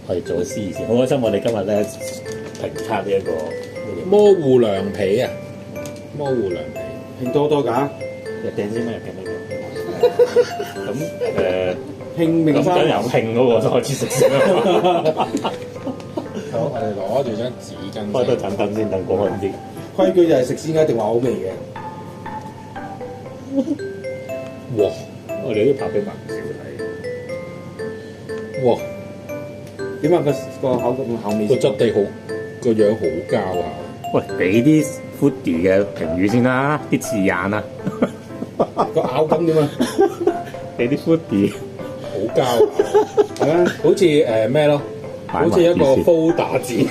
我哋做咗司儀先，好開心！我哋今日咧評測呢一個模糊涼皮啊，模糊涼皮，拼多多㗎，日訂先咩？拼呢個咁咁拼命三由拼嗰個就開始食先啦。好，我哋攞住張紙巾，開多陣等先，等過開啲。規矩就係食先一定話好味嘅。哇我哋都拍俾白少睇。哇，點啊個口咁口味？個質地好，個樣好膠啊！喂，俾啲 foodie 嘅評語先啦，啲字眼啊，個咬感點啊？俾啲 foodie。好膠啊，係啊，好似咩咯？好似一個 folder 紙，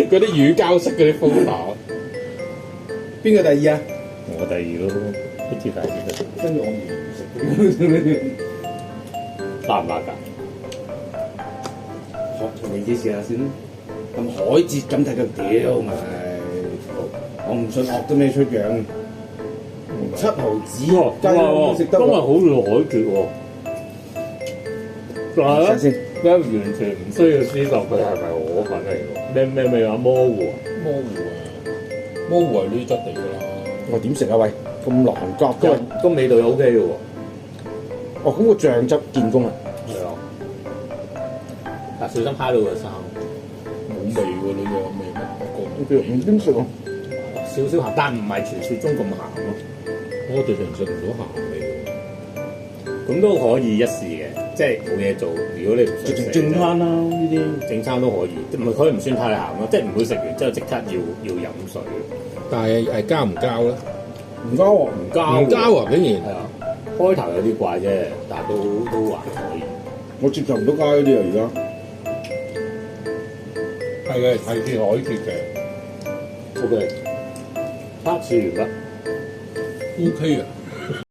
嗰啲乳膠式嗰啲 folder。邊個第二啊？我第二咯，一條第二。跟住我唔食。辣唔辣㗎？學你幾試下先啦。咁海蜇咁睇佢屌咪，我唔信惡都咩出樣。7毫子雞都食得今日喎。好似海蜇喎。但係咧，試下先。咧完全唔需要知道佢係咪河粉嚟㗎。咩味話模糊啊？模糊啊，模糊係呢質地㗎啦。我點食啊？喂，咁狼角都係。個味道又 OK 嘅喎。哦，咁個醬汁見功啊！係啊。但小心揩到個生。冇味喎，你有味咩？唔點食喎？少少鹹，但唔係傳説中咁鹹咯。我直情食唔到鹹味咁都可以一試嘅，即係冇嘢做。如果你唔想食，直情正餐啦呢啲。正餐都可以，唔係可以唔算太鹹咯，即係唔會食完之後即刻要飲水。喎。但係膠唔膠咧？唔交喎，唔膠唔膠啊！竟然係啊，開頭有啲怪啫，但係都還可以。我接受唔到街嗰啲啊！而家係嘅，係似海蜇嘅 OK，測試完啦。 ，OK 啊！